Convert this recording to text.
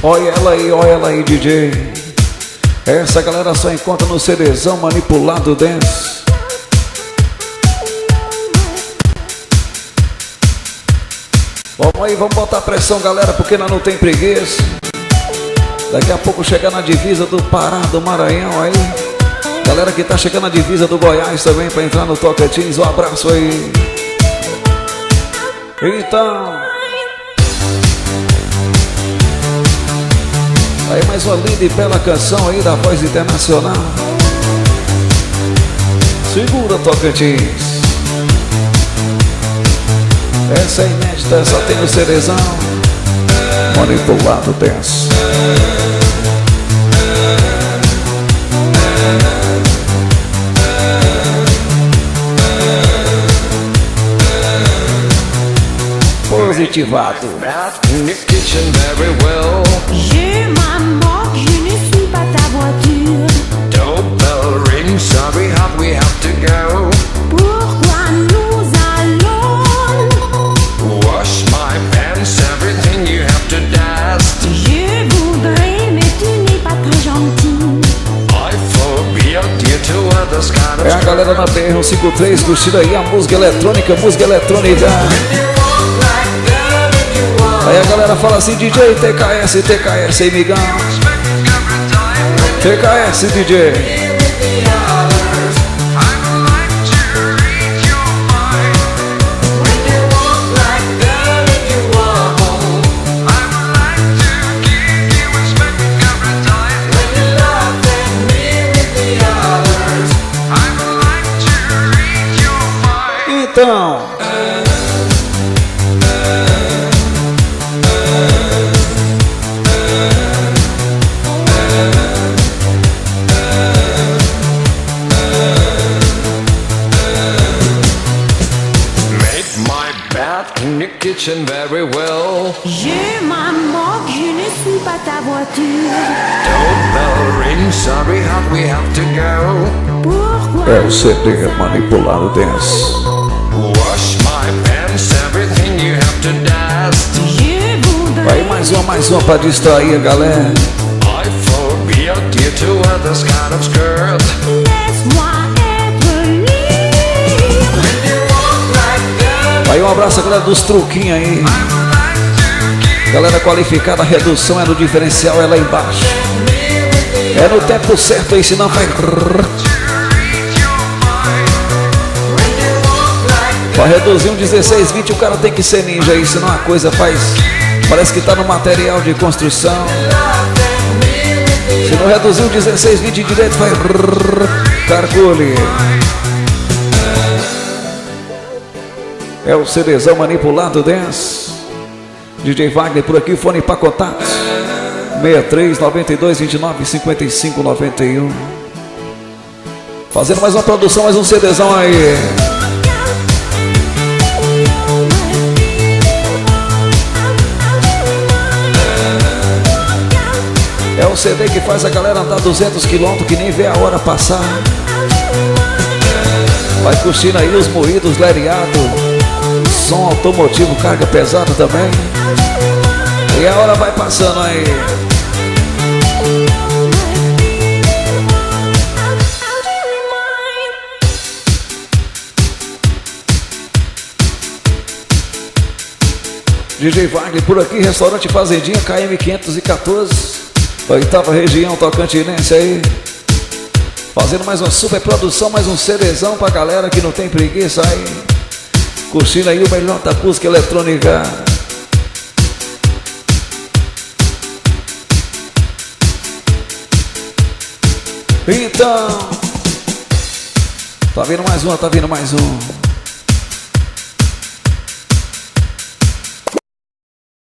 Olha ela aí, DJ. Essa galera só encontra no CDzão Manipulado Dance. Vamos aí, vamos botar pressão, galera, porque nós não tem preguiça. Daqui a pouco chegar na divisa do Pará, do Maranhão aí. Galera que tá chegando na divisa do Goiás também pra entrar no Tocantins, um abraço aí. Então, aí mais uma linda e bela canção aí da Voz Internacional. Segura, Tocantins. Essa é inédita, só tem no CDzão Manipulado Dance. Positivado. Je m'amorque, je ne suis pas ta voiture. Doorbell ring, sorry, hop, we have to go. Pourquoi nous allons? Wash my pants, everything you have to dust. Je voudrais, mais tu n'es pas très gentil. I forbid you to others kind É a of galera na BR-153 curtindo aí a música eletrônica, Aí a galera fala assim, DJ, TKS aí, migão. TKS, DJ. Então, in the kitchen very well. Je m'amorque, je ne suis pas ta voiture. Doorbell ring, sorry, hop, we have to go. Pourquoi? é o CD Manipulado Dance. Wash my pants, everything you have to dust. Je voudrais. Aí mais uma pra distrair a galera. I forbid you to others kind of skirt. Laisse-moi être libre. Aí um abraço a galera dos truquinhos aí. Galera qualificada, a redução é no diferencial, é lá embaixo. É no tempo certo aí, senão vai... Pra reduzir um 16-20 o cara tem que ser ninja aí, senão a coisa faz... Parece que tá no material de construção. Se não reduzir um 16-20 direito, vai... Calcule. É o CDzão Manipulado Dance. DJ Wagner por aqui, fone para contatos 63 92 29 55 91. Fazendo mais uma produção, mais um CDzão aí. É o CD que faz a galera andar 200 km que nem vê a hora passar. Vai curtindo aí os moídos, lereado, som automotivo, carga pesada também. E a hora vai passando aí. DJ Wagner por aqui, restaurante Fazendinha, KM 514, 8ª região tocantinense aí. Fazendo mais uma super produção, mais um CDzão pra galera que não tem preguiça aí. Curtindo aí o melhor da música eletrônica. Então, tá vindo mais um.